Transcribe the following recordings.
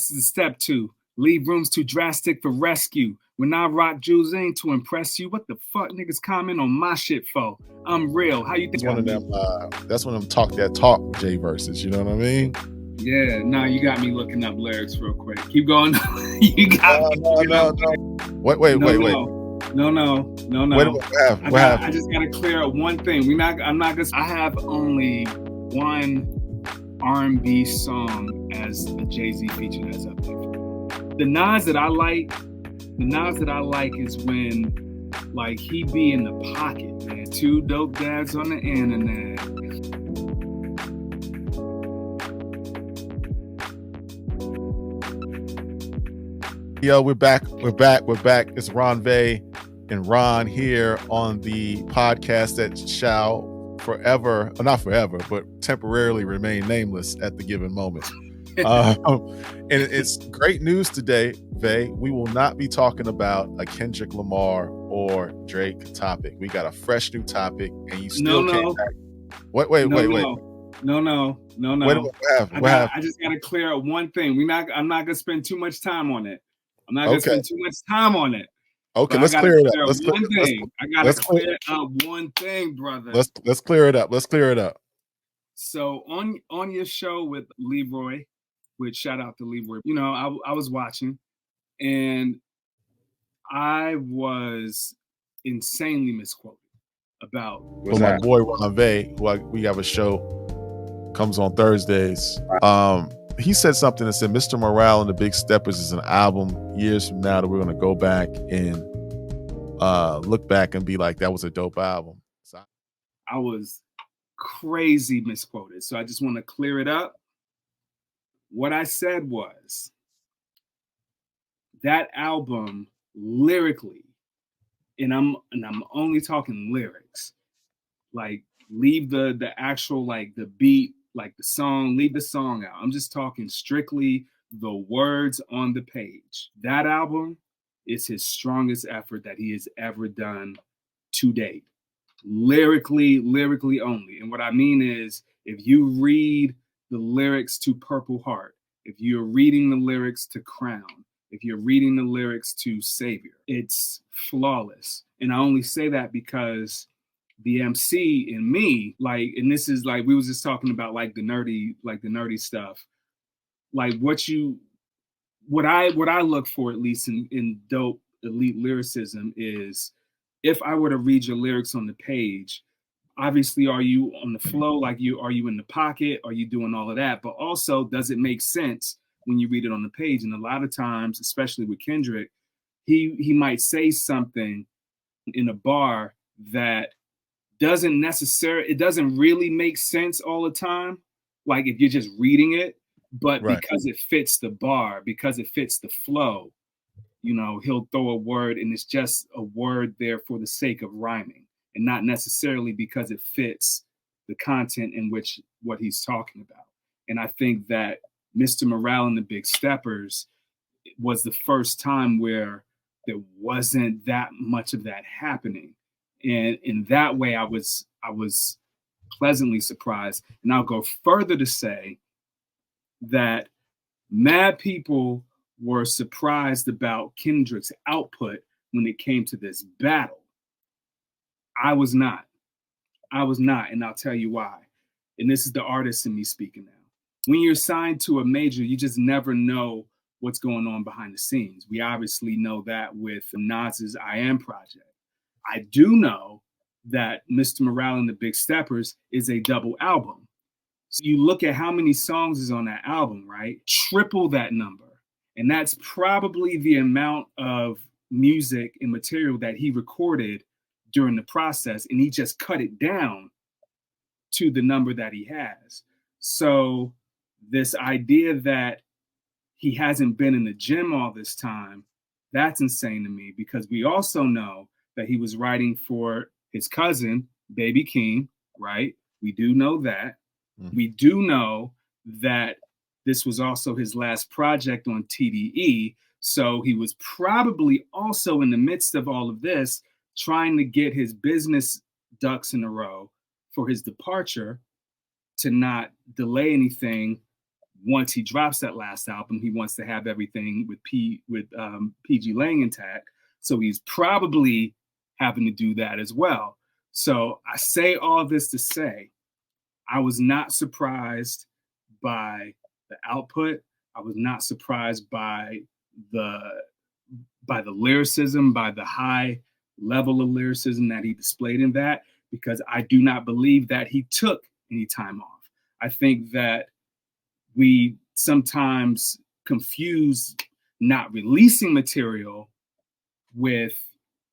This is step 2. Leave rooms too drastic for rescue. When I rock jewels ain't to impress you. What the fuck niggas comment on my shit for? I'm real. How you think? That's one of them talk that talk J verses. You know what I mean? Yeah. Now you got me looking up lyrics real quick. Keep going. You got me. No. Wait. No. What happened? I just gotta clear up one thing. I have only one R&B song as a Jay-Z feature that's up there. The Nas that I like is when like he be in the pocket, man. 2 dope dads on the internet. Yo, we're back. It's Ron Vay and Ron here on the podcast that shall forever, not forever, but temporarily remain nameless at the given moment. And it's great news today, Vay. We will not be talking about a Kendrick Lamar or Drake topic. We got a fresh new topic, and you still came back. Wait. No. I just gotta clear up one thing. I'm not gonna spend too much time on it. Okay, let's clear it up. I gotta clear up one thing, brother. Let's clear it up. So on your show with Leroy, which shout out to Leroy, you know, I was watching, and I was insanely misquoted about. Well, my boy Ron Vay, who we have a show, comes on Thursdays. He said something that said Mr. Morale and the Big Steppers is an album years from now that we're going to go back and look back and be like, that was a dope album. So I was crazy misquoted. So I just want to clear it up. What I said was that album lyrically, and I'm only talking lyrics, like leave the actual, like the beat, like the song, leave the song out. I'm just talking strictly the words on the page. That album is his strongest effort that he has ever done to date. Lyrically only. And what I mean is, if you read the lyrics to Purple Heart, if you're reading the lyrics to Crown, if you're reading the lyrics to Savior, it's flawless. And I only say that because the MC in me, like, and this is like, we was just talking about like the nerdy stuff. Like what I look for, at least in dope elite lyricism, is if I were to read your lyrics on the page, obviously, are you on the flow? Like, are you in the pocket? Are you doing all of that? But also, does it make sense when you read it on the page? And a lot of times, especially with Kendrick, he might say something in a bar that it doesn't really make sense all the time. Like if you're just reading it, but right, because it fits the bar, because it fits the flow, you know, he'll throw a word and it's just a word there for the sake of rhyming, and not necessarily because it fits the content in which what he's talking about. And I think that Mr. Morale and the Big Steppers was the first time where there wasn't that much of that happening. And in that way, I was pleasantly surprised. And I'll go further to say that mad people were surprised about Kendrick's output when it came to this battle. I was not, and I'll tell you why. And this is the artist in me speaking now. When you're signed to a major, you just never know what's going on behind the scenes. We obviously know that with Nas's I Am project. I do know that Mr. Morale and the Big Steppers is a double album. So you look at how many songs is on that album, right? Triple that number. And that's probably the amount of music and material that he recorded during the process. And he just cut it down to the number that he has. So this idea that he hasn't been in the gym all this time, that's insane to me, because we also know that he was writing for his cousin, Baby King, right? We do know that. Mm-hmm. We do know that this was also his last project on TDE. So he was probably also in the midst of all of this, trying to get his business ducks in a row for his departure, to not delay anything once he drops that last album, he wants to have everything with PG Lang intact. So he's probably having to do that as well. So I say all this to say, I was not surprised by the output. I was not surprised by the lyricism, by the high level of lyricism that he displayed in that, because I do not believe that he took any time off. I think that we sometimes confuse not releasing material with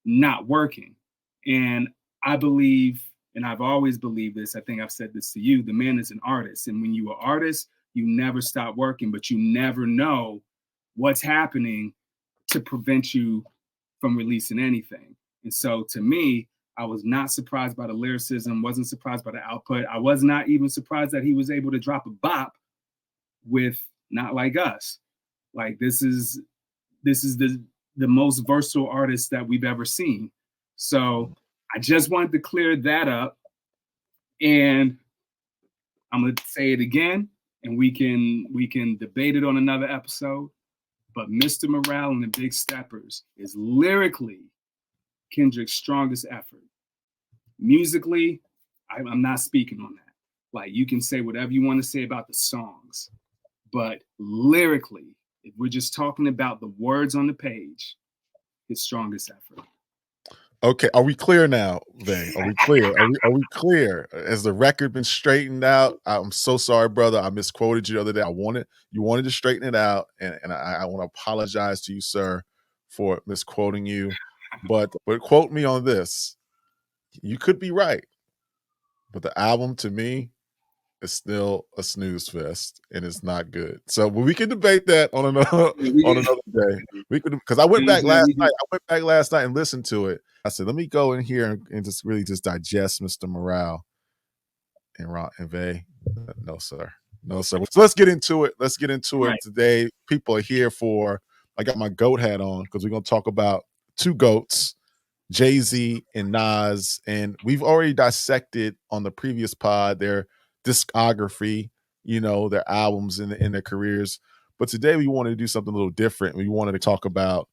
not working. And I believe, and I've always believed this, I think I've said this to you, the man is an artist. And when you're an artist, you never stop working, but you never know what's happening to prevent you from releasing anything. And so to me, I was not surprised by the lyricism, wasn't surprised by the output. I was not even surprised that he was able to drop a bop with Not Like Us. Like this is the most versatile artist that we've ever seen. So I just wanted to clear that up. And I'm gonna say it again, and we can debate it on another episode. But Mr. Morale and the Big Steppers is lyrically Kendrick's strongest effort. Musically, I'm not speaking on that. Like you can say whatever you want to say about the songs, but lyrically, if we're just talking about the words on the page, his strongest effort. Okay, are we clear now, Vay? Are we clear? Are we clear? Has the record been straightened out? I'm so sorry, brother. I misquoted you the other day. You wanted to straighten it out, and I want to apologize to you, sir, for misquoting you. But quote me on this. You could be right, but the album to me is still a snooze fest, and it's not good. So we can debate that on another day. We could, because I went back last night. I went back last night and listened to it. I said, let me go in here and just really just digest Mr. Morale and Ron and Vay. No, sir. No, sir. So let's get into it. Let's get into it today. People are here for, I got my GOAT hat on because we're going to talk about two GOATs, Jay-Z and Nas. And we've already dissected on the previous pod their discography, you know, their albums in their careers. But today we wanted to do something a little different. We wanted to talk about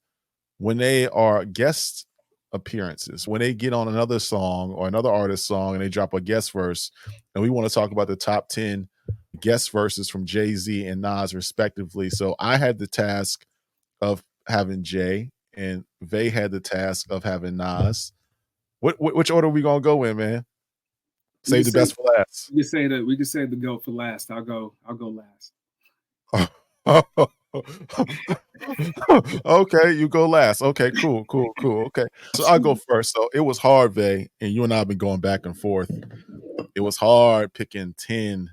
when they are guest appearances, when they get on another song or another artist's song and they drop a guest verse. And we want to talk about the top 10 guest verses from Jay-Z and Nas respectively. So I had the task of having Jay and Vay had the task of having Nas. Which order are we gonna go in, man? Save the best for last. We can say the GOAT for last. I'll go last. Okay, you go last. Okay, cool. Okay, so I'll go first. So it was hard, Vay, and you and I have been going back and forth. It was hard picking 10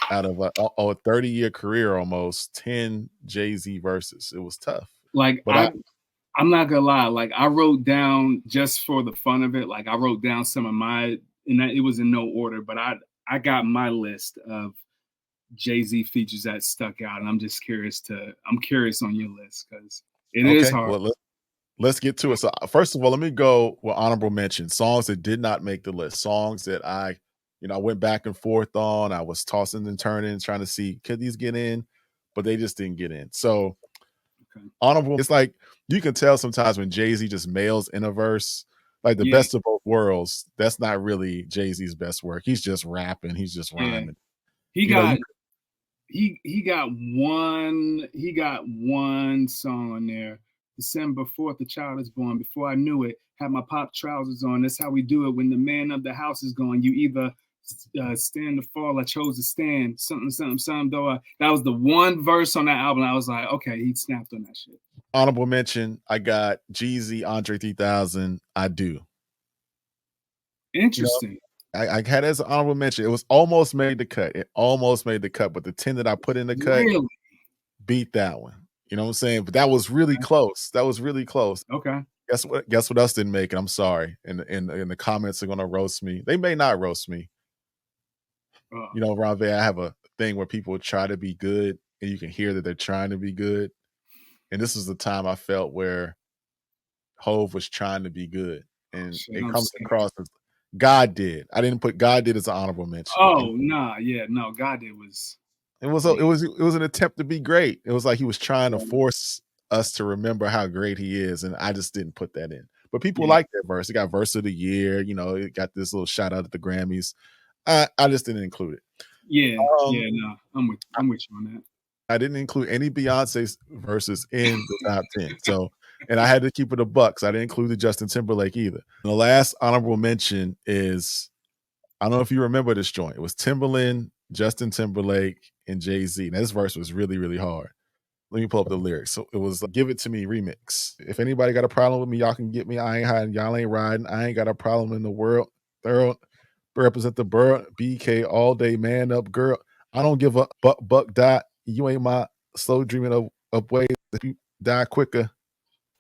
out of a 30-year career, almost 10 Jay-Z verses. It was tough. Like, but I'm not gonna lie. Like, I wrote down, just for the fun of it, like I wrote down some of my, and it was in no order, but I got my list of Jay-Z features that stuck out, and I'm curious on your list because it is hard. Well, let's get to it. So first of all, let me go with honorable mention. Songs that did not make the list. Songs that I went back and forth on. I was tossing and turning, trying to see, could these get in? But they just didn't get in. So honorable, it's like you can tell sometimes when Jay-Z just mails in a verse, like the best of both worlds, that's not really Jay-Z's best work. He's just rapping, he's just rhyming. He got one song on there. December 4th, the child is born. Before I knew it, had my pop trousers on. That's how we do it when the man of the house is gone. You either stand or fall. I chose to stand. Something. Though that was the one verse on that album. I was like, okay, he snapped on that shit. Honorable mention, I got Jeezy, Andre 3000, I Do. Interesting. I had it as an honorable mention. It was almost made the cut. But the 10 that I put in the cut beat that one. You know what I'm saying? But that was really close. Okay. Guess what else didn't make it? I'm sorry. And the comments are gonna roast me. They may not roast me. You know, Ron Vay, I have a thing where people try to be good and you can hear that they're trying to be good. And this is the time I felt where Hove was trying to be good. And it comes across as God Did. I didn't put God Did as an honorable mention. Oh, nah, yeah, no, God Did was It was an attempt to be great. It was like he was trying to force us to remember how great he is, and I just didn't put that in. But people like that verse. It got verse of the year. It got this little shout out at the Grammys. I just didn't include it. No, I'm with you on that. I didn't include any Beyonce verses in the top 10. So, and I had to keep it a buck. So I didn't include the Justin Timberlake either. And the last honorable mention is, I don't know if you remember this joint. It was Timberland, Justin Timberlake, and Jay-Z. Now, this verse was really, really hard. Let me pull up the lyrics. So it was Give It To Me remix. If anybody got a problem with me, y'all can get me. I ain't hiding. Y'all ain't riding. I ain't got a problem in the world. Thorough. Represent the bird. BK all day. Man up, girl. I don't give a buck dot. You ain't my slow dreaming of ways that you die quicker.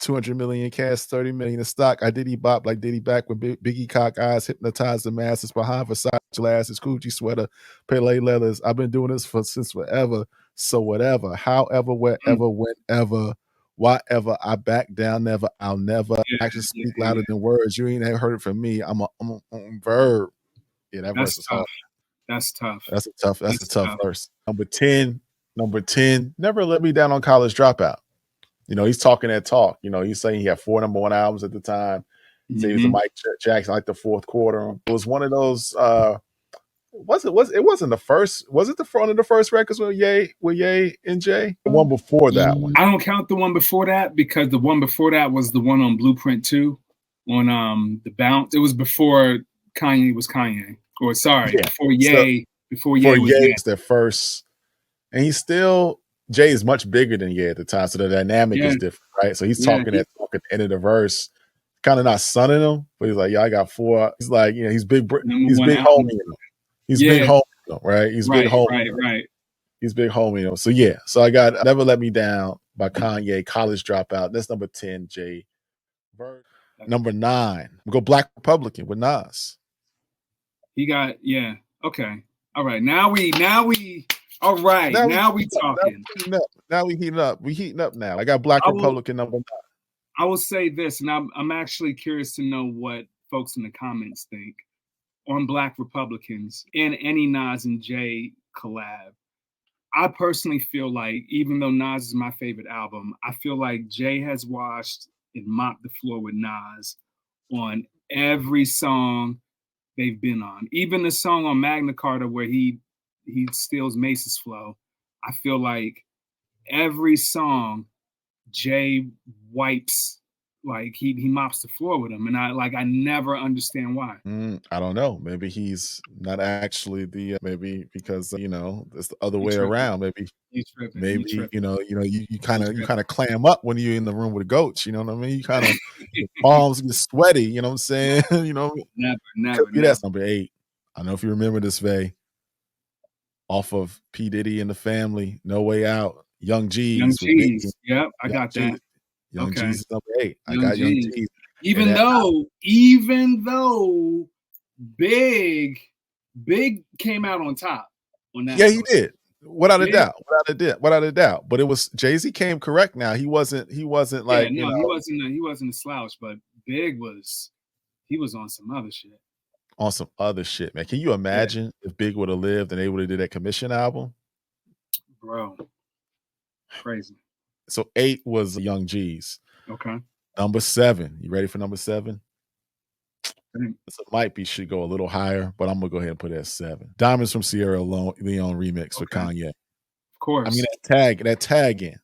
200 million cash, 30 million in stock. I diddy bop like Diddy back with Biggie cock eyes, hypnotize the masses behind Versace glasses, Gucci sweater, Pele leathers. I've been doing this since forever. So whatever, however, wherever, whenever, whatever, I back down, never, I'll never. Actions speak louder than words. You ain't heard it from me. I'm a verb. Yeah, that verse is hard. That's tough. That's a tough verse. Number 10, Never Let Me Down on College Dropout. He's talking that talk. He's saying he had 4 number 1 albums at the time. He said he was the Mike Jackson, like the fourth quarter. It was one of those. It wasn't the first. Was it one of the first records with Ye and Jay? The one before that one. I don't count the one before that because the one before that was the one on Blueprint 2 on the Bounce. It was before Kanye was Kanye. Or sorry, before Ye. Before Ye was their first. And he's still. Jay is much bigger than Ye at the time, so the dynamic is different, right? So he's talking that talk at the end of the verse, kind of not sunning him, but he's like, "Yeah, I got 4." He's like, he's big homie. He's big homie, right? He's big homie. Right. He's big homie. So I got "Never Let Me Down" by Kanye, College Dropout. That's number 10. Jay. Number 9, we go Black Republican with Nas. He got okay. All right, now we. All right, now we talking. Now we heating up. We heating up now. I got Black Republican number 9. I will say this, and I'm actually curious to know what folks in the comments think on Black Republicans and any Nas and Jay collab. I personally feel like, even though Nas is my favorite album, I feel like Jay has washed and mopped the floor with Nas on every song they've been on. Even the song on Magna Carta where he steals Mace's flow. I feel like every song Jay wipes, like he mops the floor with him, and I never understand why. I don't know. Maybe he's not actually maybe because it's the other way around. Maybe he's tripping. Maybe you kind of clam up when you're in the room with goats. You know what I mean? You kind of palms get sweaty. You know what I'm saying? Never. That's number 8. I don't know if you remember this, Vay. Off of P. Diddy and the Family, No Way Out, Young G's. Yep, I got that. Young G's is number 8. I got Young G's. Even though Big came out on top on that. Yeah, he did. Without a doubt. But it was Jay-Z came correct now. He wasn't like he wasn't a slouch, but Big was on some other shit. On some other shit, man. Can you imagine if Big would have lived and they would have did that Commission album? Bro. Crazy. So 8 was Young G's. Okay. Number 7. You ready for number 7? This should go a little higher, but I'm gonna go ahead and put it at 7. Diamonds from Sierra Leone remix with Kanye. Of course. I mean that tag in.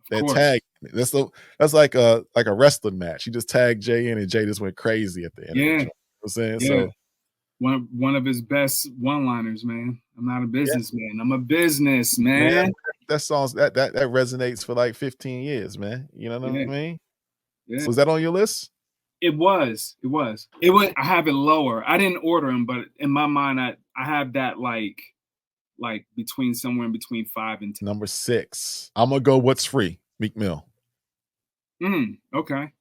That's like a wrestling match. He just tagged Jay in and Jay just went crazy at the end. Yeah. You know what I'm saying? So one of his best one-liners, man. I'm not a businessman. I'm a businessman. That song that resonates for like 15 years, man. You know what I mean? Yeah. So is that on your list? It was. I have it lower. I didn't order them, but in my mind, I have that like somewhere in between 5 and 10. Number 6. I'm gonna go What's Free, Meek Mill. Okay.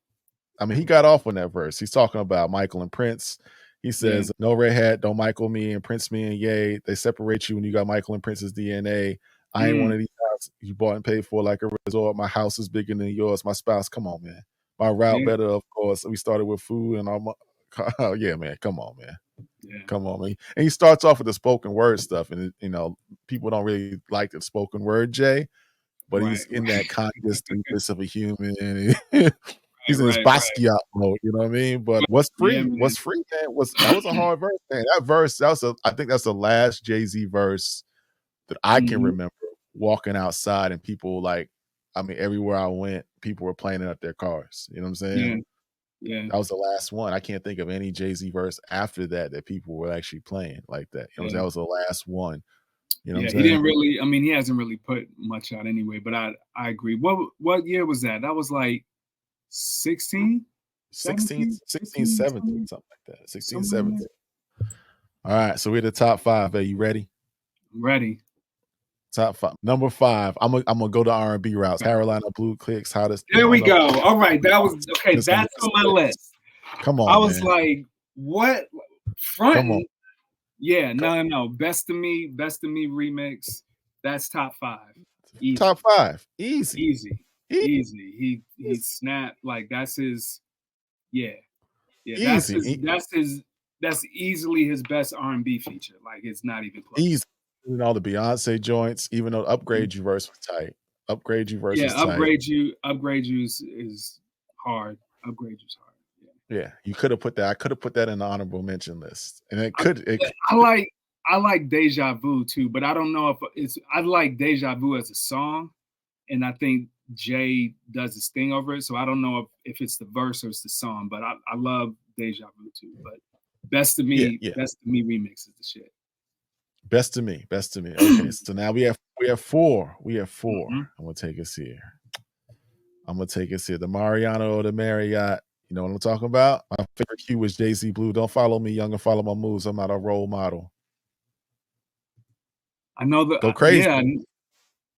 I mean, he got off on that verse. He's talking about Michael and Prince. He says, "No red hat, don't Michael me and Prince me and Ye. They separate you when you got Michael and Prince's DNA. I ain't one of these guys you bought and paid for like a resort. My house is bigger than yours. My spouse, come on, man. My route better, of course. We started with food and all my, yeah, man, come on, man. Yeah. Come on, man. And he starts off with the spoken word stuff, and people don't really like the spoken word Jay, but Right. he's in that conscious deepness of a human. And he's in his Right. Right. Basquiat mode, you know what I mean? But what's Yeah, free? man. What's free, man? That was a hard verse, man. I think that's the last Jay-Z verse that I can Mhm. remember walking outside and people everywhere I went, people were playing it at their cars. You know what I'm saying? Yeah. Yeah. That was the last one. I can't think of any Jay-Z verse after that people were actually playing like that. Yeah. That was the last one. You know what I'm Yeah. He saying? didn't really. I mean, he hasn't really put much out anyway. But I agree. What year was that? That was like 16, 16, 17, 16, 15, 17, 20, something like that. 16, somewhere in 17. there. All right. So we're the top five. Are you ready? I'm ready. Top five. Number five. I'm gonna go to R&B routes. Carolina Blue Clicks, hottest thing There we on the go. All right. That was okay. Just on That's the on my list. list. Come I on, was man. like, what? Come on. Frontin'? Yeah. No. Best of Me remix. That's top 5. Easy. Top five. Easy. Easy. He snapped like that's his. Yeah. Easy. That's easily his best R&B feature. Like it's not even close. Easy. And all the Beyonce joints, even though Upgrade You verse was tight. Upgrade You verse was tight. Upgrade You is hard. Upgrade You's hard. Yeah, you could have put that. I could have put that in the honorable mention list, and I like Deja Vu too, but I don't know if I like Deja Vu as a song, and I think Jay does his thing over it. So I don't know if it's the verse or it's the song, but I love Deja Vu too. But Best of Me remix is the shit. Best of Me. Okay, so now we have 4. Mm-hmm. I'm gonna take us here. The Mariano or the Marriott. You know what I'm talking about? My favorite cue was Jay-Z Blue. Don't follow me, young, and follow my moves. I'm not a role model. I know that. Go crazy. Yeah,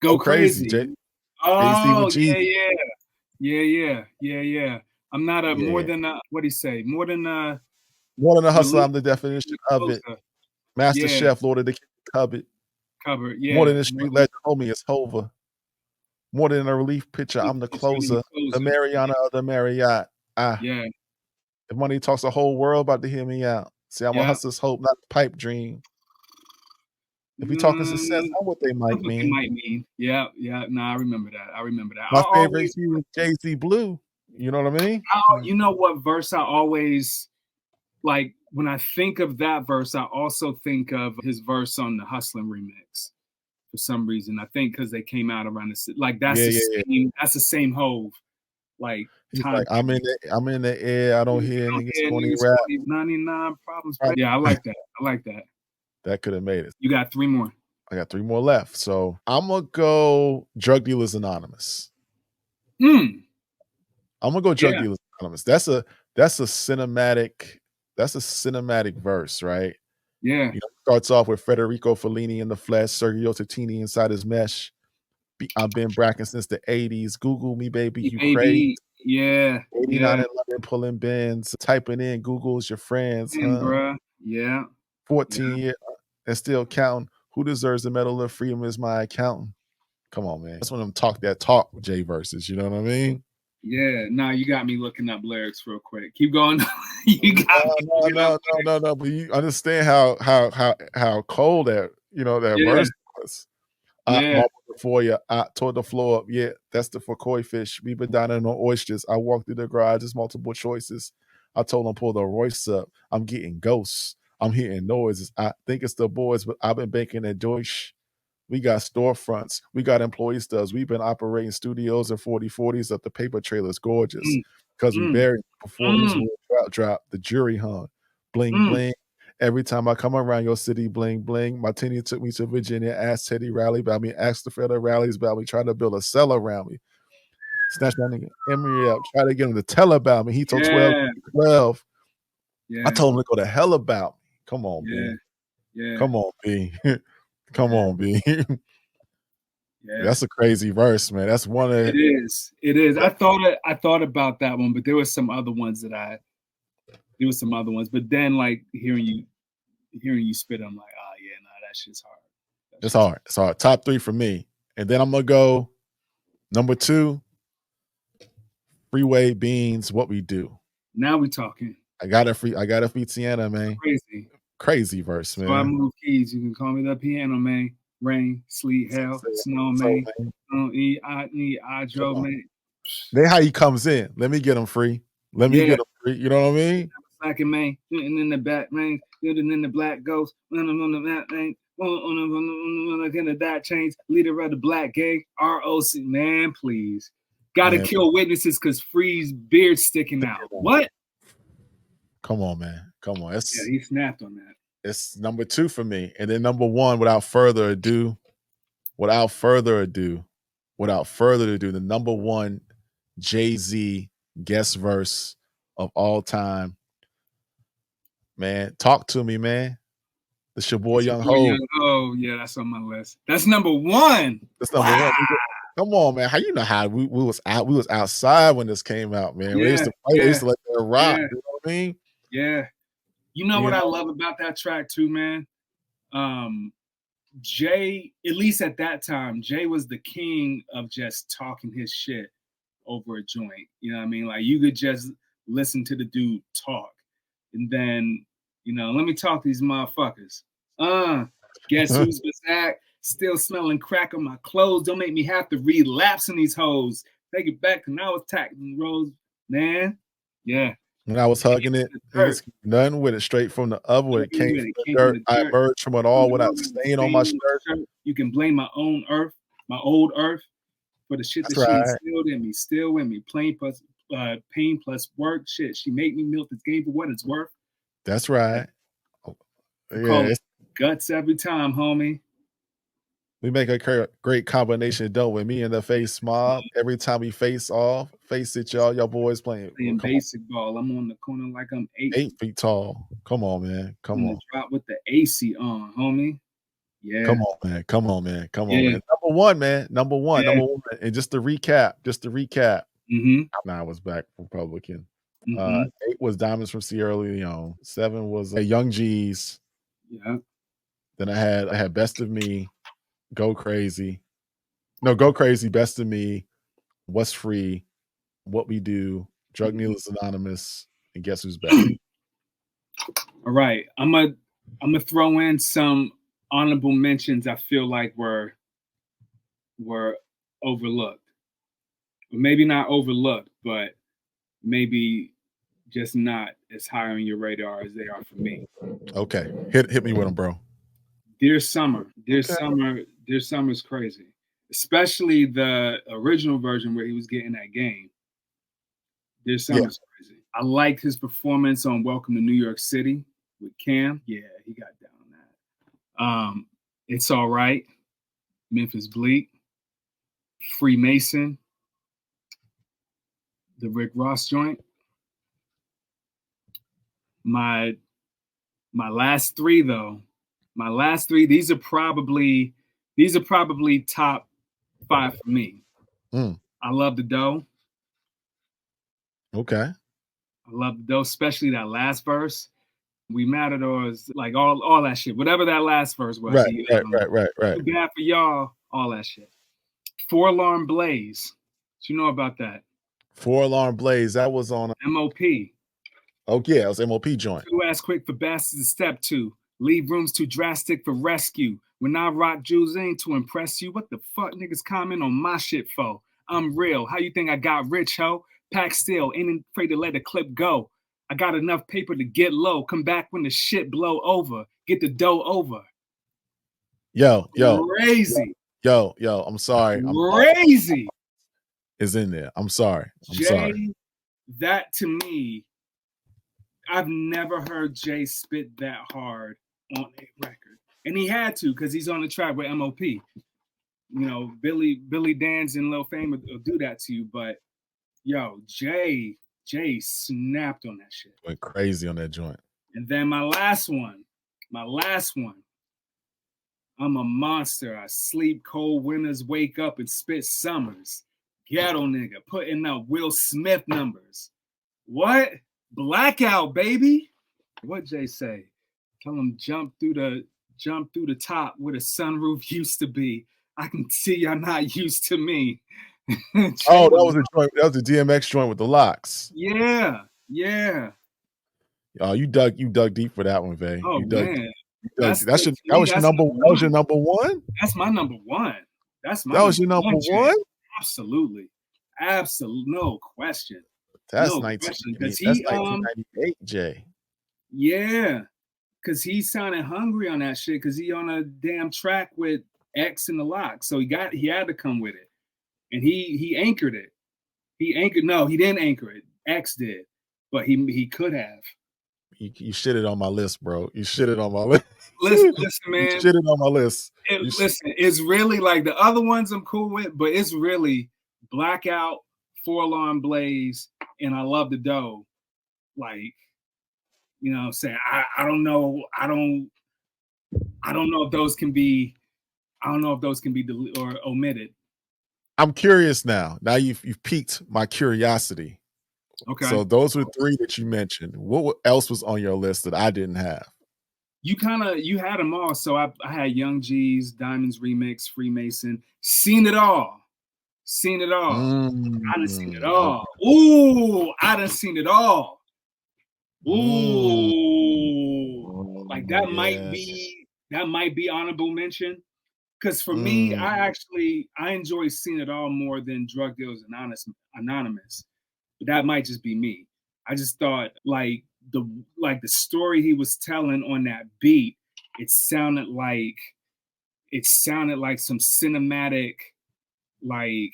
go crazy. Jay-Z Oh, with Jeezy. yeah. I'm not a more than what do you say? More than a hustler. I'm the definition of it. Master Chef, Lord of the Cupboard. Yeah. More than a street legend, homie, it's Hova. More than a relief pitcher, I'm the closer. The Mariana of the Marriott. Yeah. If money talks, the whole world about to hear me out. See, I'm a hustler's hope, not a pipe dream. If we talking success, I know what they might mean. Yeah. No, I remember that. My favorite hue is Jay-Z Blue. You know what I mean? You know what verse I always like when I think of that verse, I also think of his verse on the Hustlin' remix. For some reason, I think because they came out around this, like that's that's the same Hove. Like, he's like, I'm in the air. I don't hear niggas 20 rap. 99 problems. Yeah, I like that. That could have made it. You got 3 more. I got 3 more left. So I'm gonna go Drug Dealers Anonymous. I'm gonna go Drug Dealers Anonymous. That's a cinematic verse, right? Yeah. Starts off with Federico Fellini in the flesh, Sergio Tacchini inside his mesh. I've been bracking since the 80s. Google me, baby, you crazy. Yeah. 89 in London, pulling bins, typing in Google's your friends, huh? Bruh. Yeah. 14 years and still counting. Who deserves the Medal of Freedom is my accountant. Come on, man. That's one of them talk J verses. You know what I mean? Yeah. Now you got me looking up lyrics real quick. Keep going. You got no. But you understand how cold that verse was. For you, I toward the floor up. Yeah, that's the for koi fish. We been dining on oysters. I walked through the garage. There's multiple choices. I told them pull the Royce up. I'm getting ghosts. I'm hearing noises. I think it's the boys, but I've been banking at Deutsche. We got storefronts. We got employee stubs. We've been operating studios and 40/40s up the paper trailers. Gorgeous. Because we buried before these world drop. The jury hung. Bling, bling. Every time I come around your city, bling, bling. My tenure took me to Virginia, asked Teddy Riley about me, asked the federal rallies about me, tried to build a cell around me. Snatched my nigga Emery up, tried to get him to tell about me. He told 12. I told him to go to hell about me. Come on, B. Come on, B. Come on, B. That's a crazy verse, man. That's one of it is. I thought about that one, but there were some other ones but then like hearing you spit, I'm like, oh yeah, no, that shit's hard. It's hard. Top 3 for me. And then I'm gonna go number 2, Freeway Beans, What We Do. Now we talking. I got a free Tiana, man. Crazy. Crazy verse, So I man. move keys. You can call me the piano man. Rain, sleet, hell, snow, So, man. man, I drove, man. then how he comes in. Let me get him free. Let me get him free. You know what I mean? Slacking, man. And in the back, man. And then the black ghost. On the map, man. On the that change. Leader of the black gang. ROC. Man, please. Gotta kill witnesses because Free's beard sticking out. What? Come on, man. Come on. Yeah, he snapped on that. It's number 2 for me. And then number 1, without further ado, the number 1 Jay-Z guest verse of all time. Man, talk to me, man. It's your boy Young Ho. Oh, yeah, that's on my list. That's number 1. That's number 1. Come on, man. How you know how we was outside when this came out, man. We used to play, we used to let that rock. You know what I mean? Yeah. You know what I love about that track too, man? Jay, at least at that time, Jay was the king of just talking his shit over a joint. You know what I mean? Like you could just listen to the dude talk. And then, let me talk to these motherfuckers. Guess who's back? Still smelling crack on my clothes. Don't make me have to relapse in these hoes. Take it back and I was tacking rolls, man. Yeah. When I was hugging it, nothing with it, straight from the oven. When it came from the dirt, I emerged from it all without stain on my shirt. You can blame my own earth, my old earth, for the shit that she instilled in me, still in me. Pain plus work, shit. She made me milk this game for what it's worth. That's right. Yeah, guts every time, homie. We make a great combination, don't we? Me and the face mob. Every time we face it, y'all boys playing basic ball. I'm on the corner like I'm 8 feet tall. Come on, man. Come on. Drop with the AC on, homie. Yeah. Come on, man. Come on, man. Man. Number 1, man. Number one. And just to recap. I was back Republican. 8 was Diamonds from Sierra Leone. 7 was Young G's. Yeah. Then I had Best of Me. Go Crazy. No, Go Crazy, Best of Me, What's Free, What We Do, Drug Dealers Anonymous, and Guess Who's Back. All right. I'm gonna throw in some honorable mentions I feel like were overlooked. Or maybe not overlooked, but maybe just not as high on your radar as they are for me. Okay. Hit me with them, bro. Dear Summer. Dear Summer's crazy. Especially the original version where he was getting that game. Dear Summer's crazy. I liked his performance on Welcome to New York City with Cam. Yeah, he got down on that. It's All Right. Memphis Bleak. Freemason. The Rick Ross joint. My last 3 though. These are probably top 5 for me. I Love the Dough. Okay. I love the Dough, especially that last verse. We Matadors, like all that shit. Whatever that last verse was. Right. Too bad for y'all, all that shit. 4 Alarm Blaze. What you know about that? 4 Alarm Blaze. That was on MOP. Oh yeah, it was MOP joint. Too ass quick for bastards, step 2. Leave rooms too drastic for rescue. When I rock jewels ain't to impress you. What the fuck niggas comment on my shit for? I'm real. How you think I got rich, ho? Pack still, ain't afraid to let the clip go. I got enough paper to get low. Come back when the shit blow over. Get the dough over. Yo. Crazy. Yo, I'm sorry. Crazy. Is in there. I'm sorry. Jay, that to me, I've never heard Jay spit that hard on a record. And he had to, because he's on the track with MOP. Billy Danz and Lil Fame will do that to you, but yo, Jay snapped on that shit. Went crazy on that joint. And then my last one. I'm a monster. I sleep cold winters, wake up and spit summers. Ghetto nigga, putting up Will Smith numbers. What? Blackout, baby. What Jay say? Tell him jump through the top where the sunroof used to be. I can see y'all not used to me. That was the DMX joint with the locks. Yeah. Oh, you dug deep for that one, Vay. Oh you dug, man, that was your that's number. number That was one. your number one. That's my number one. That's my That was number your number one, Jay. one. Absolutely, absolutely, no question, That's no question. 1990. Because That's he, 1998, Jay. yeah, because he sounded hungry on that shit. Because he on a damn track with X and the Lock, so he had to come with it, and he anchored it. He anchored. No, he didn't anchor it. X did, but he could have. You shitted on my list, bro. You shitted on my list. Listen, You man. shitted on my list. Listen, it's really like the other ones I'm cool with, but it's really Blackout, 4 Alarm Blaze, and I Love the Dough. Like, you know what I'm saying? I don't know. I don't know if those can be or omitted. I'm curious now. Now you've piqued my curiosity. Okay. So those were 3 that you mentioned. What else was on your list that I didn't have? You had them all. So I had Young G's, Diamonds Remix, Freemason, Seen It All. I done seen it all. Ooh, I done seen it all. Ooh, like that might be honorable mention. Because for me, I enjoy Seen It All more than Drug Dealers Anonymous. But that might just be me. I just thought like the story he was telling on that beat, it sounded like some cinematic, like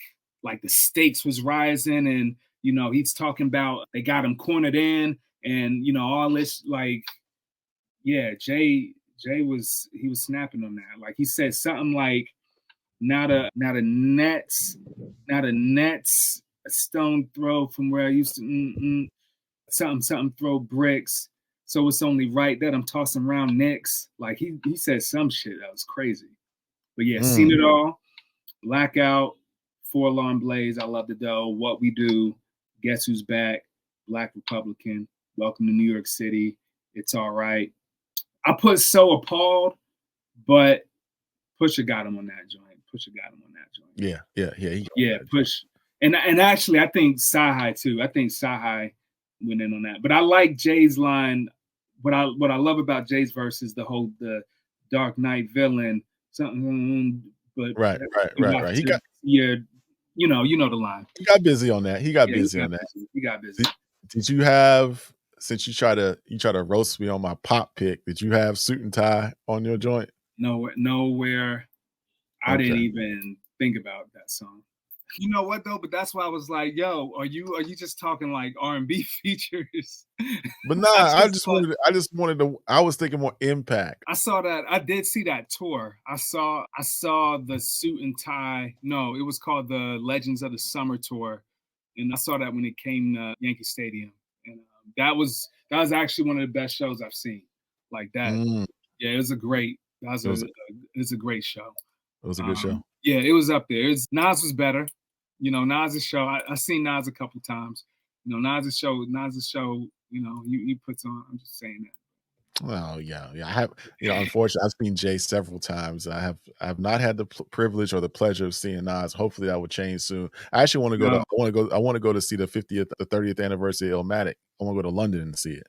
the stakes was rising, and he's talking about they got him cornered in, and all this, like, yeah, Jay was snapping on that. Like he said something like, not a Nets a stone throw from where I used to something throw bricks. So it's only right that I'm tossing around Knicks. Like he said some shit that was crazy. But yeah, Seen It All, Blackout, 4 Alarm Blaze, I Love the Dough, What We Do, Guess Who's Back, Black Republican, Welcome to New York City, It's All Right. I put So Appalled, but Pusha got him on that joint. Yeah, Push. And actually, I think Sci-Hi too. I think Sci-Hi went in on that. But I like Jay's line. What I love about Jay's verse is the Dark Knight villain. Something, but right. He got the line. He got busy on that. He got busy. Did you have, since you try to roast me on my pop pick, did you have Suit and Tie on your joint? Nowhere. I didn't even think about that song. You know what though? But that's why I was like, "Yo, are you just talking like R&B features?" But nah, I was thinking more impact. I saw that. I did see that tour. I saw the Suit and Tie. No, it was called the Legends of the Summer tour, and I saw that when it came to Yankee Stadium, and that was actually one of the best shows I've seen. Like that. Yeah, it was a great. It's a great show. It was a good show. Yeah, it was up there. Nas was better. Nas' show. I seen Nas a couple times. Nas' show. He puts on. I'm just saying that. Well, yeah. I have, unfortunately, I've seen Jay several times. I have not had the privilege or the pleasure of seeing Nas. Hopefully, that will change soon. I actually want to go. I want to go to see the 30th anniversary of Illmatic. I want to go to London and see it.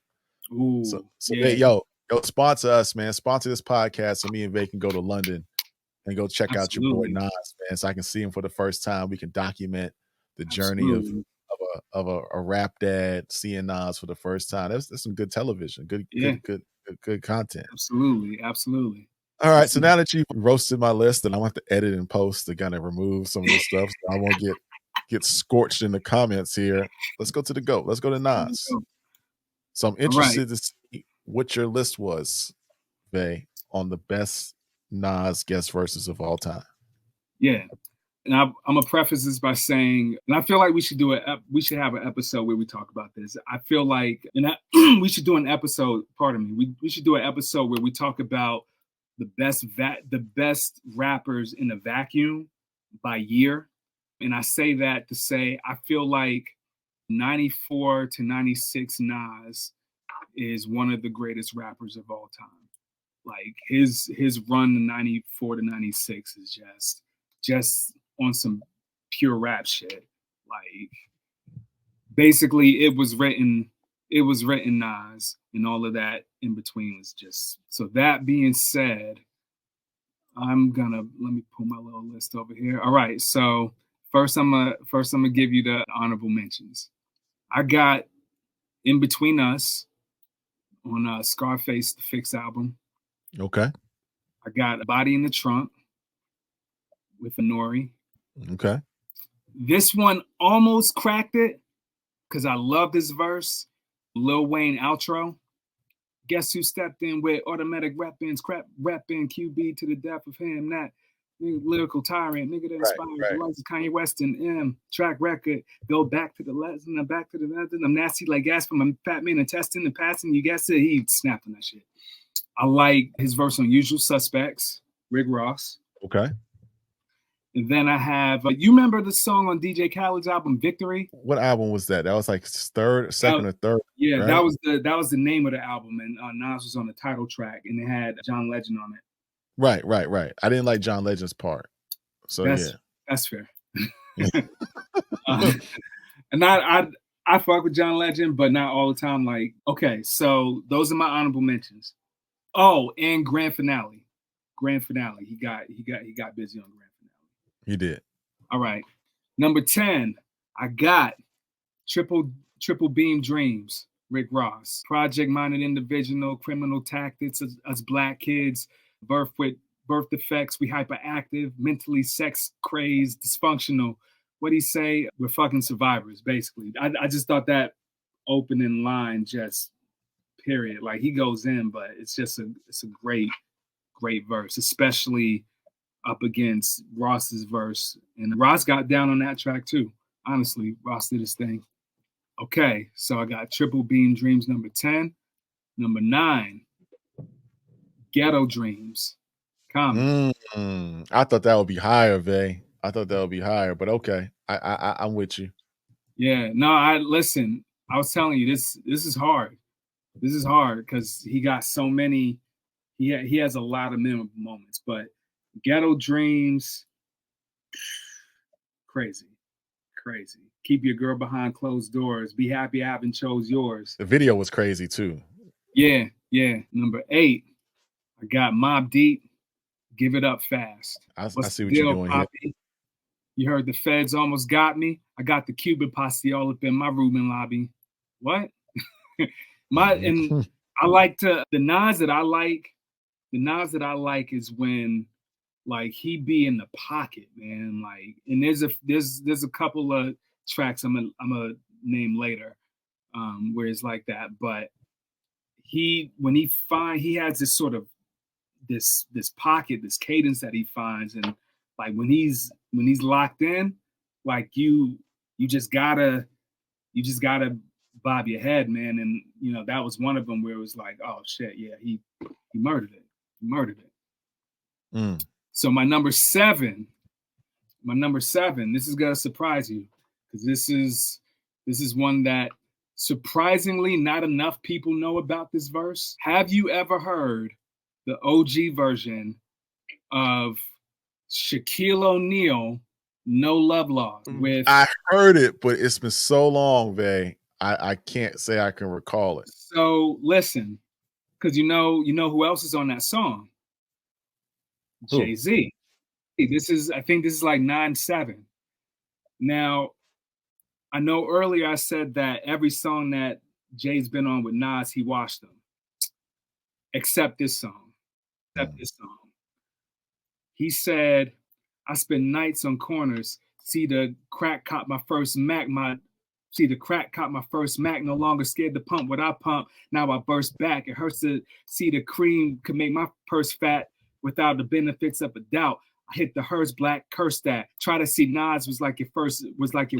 Ooh, so yeah. Hey, yo, sponsor us, man. Sponsor this podcast so me and Vay can go to London and go check out your boy Nas, man, so I can see him for the first time. We can document the journey of a rap dad seeing Nas for the first time. That's some good television, good content. Absolutely. All right, so now that you've roasted my list, and I want to edit and post to kind of remove some of this stuff, so I won't get scorched in the comments here. Let's go to the GOAT. Let's go to Nas. So I'm interested to see what your list was, Vay, on the best Nas guest verses of all time. Yeah. And I'm gonna preface this by saying, and I feel like we should have an episode where we talk about this. I feel like, we should do an episode. Pardon me. We should do an episode where we talk about the best rappers in a vacuum by year. And I say that to say I feel like 94 to 96 Nas is one of the greatest rappers of all time. Like his run in 94 to 96 is just on some pure rap shit. Like basically it was written it was written Nas, and all of that in between was just. So that being said, let me pull my little list over here. All right, so first I'm gonna give you the honorable mentions. I got In Between Us on Scarface the Fix album. Okay. I got Body in the Trunk with Nori. Okay. This one almost cracked it because I love this verse. Lil Wayne outro. Guess who stepped in with automatic weapons, crap rapping QB to the death of him, that lyrical tyrant, nigga that inspired the likes of Kanye West and M. Track record, go back to the lesson, I'm back to the lesson. I'm nasty like gas from a fat man and testing and passing. You guess it, he snapped on that shit. I like his verse on Usual Suspects, Rick Ross. Okay. And then I have, you remember the song on DJ Khaled's album, Victory? What album was that? That was like second or third. Yeah, right? that was the name of the album, and Nas was on the title track, and it had John Legend on it. Right. I didn't like John Legend's part, so that's fair. And I fuck with John Legend, but not all the time. Like, okay, so those are my honorable mentions. Oh, and Grand Finale. He got busy on Grand Finale. He did. All right, number 10. I got Triple Beam Dreams. Rick Ross. Project Minded Individual, Criminal Tactics, us black kids, birth defects, we hyperactive, mentally sex crazed, dysfunctional. What'd he say? We're fucking survivors, basically. I just thought that opening line just period. Like he goes in, but it's a great verse, especially up against Ross's verse. And Ross got down on that track too. Honestly, Ross did his thing. Okay, so I got Triple Beam Dreams number 10. Number 9, Ghetto Dreams. I thought that would be higher, Vay. I thought that would be higher, but okay. I'm with you. Yeah, no, listen, I was telling you, this is hard. This is hard because he got so many, he has a lot of memorable moments, but Ghetto Dreams, crazy. Keep your girl behind closed doors. Be happy I haven't chose yours. The video was crazy too. Yeah. Number 8, I got Mobb Deep. Give it up fast. I see what you're doing Poppy? here. You heard the feds almost got me. I got the Cuban posse all up in my Reuben lobby. What? And I like the Nas that I like. The Nas that I like is when like he be in the pocket, man. Like, and there's a couple of tracks I'm gonna name later, where it's like that. But he has this sort of this pocket, this cadence that he finds, and like when he's locked in, like you just gotta bob your head, man. And you know that was one of them where it was like, oh shit, yeah, he murdered it. So my number seven, this is gonna surprise you because this is one that surprisingly not enough people know about this verse. Have you ever heard the OG version of Shaquille O'Neal, No Love Lost? I heard it, but it's been so long, Vay. I can't say I can recall it. So listen, because you know who else is on that song? Jay-Z. I think this is like 9-7. Now, I know earlier I said that every song that Jay's been on with Nas, he watched them. Except this song. He said, I spend nights on corners, see the crack caught my first Mac, no longer scared to pump what I pump. Now I burst back. It hurts to see the cream could make my purse fat without the benefits of a doubt. I hit the Hearst Black, curse that. Try to see Nas was like your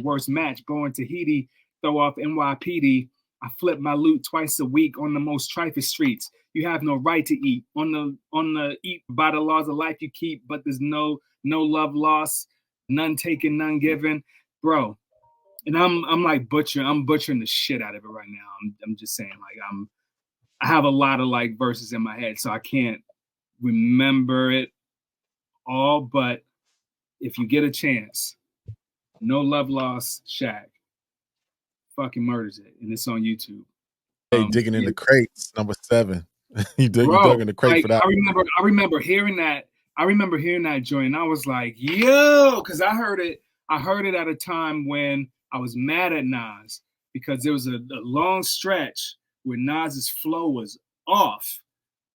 worst match. Going to Tahiti, throw off NYPD. I flip my loot twice a week on the most trifling streets. You have no right to eat. On the eat by the laws of life you keep, but there's no love lost, none taken, none given. Bro. And I'm like butchering the shit out of it right now. I'm just saying, like I have a lot of like verses in my head, so I can't remember it all, but if you get a chance, No Love Lost, Shaq fucking murders it, and it's on YouTube. Hey, digging in Yeah, the crates, number 7. You dug bro, in the crate like for that. I remember hearing that. I remember hearing that joint, and I was like, yo, because I heard it. I heard it at a time when I was mad at Nas because there was a long stretch where Nas's flow was off,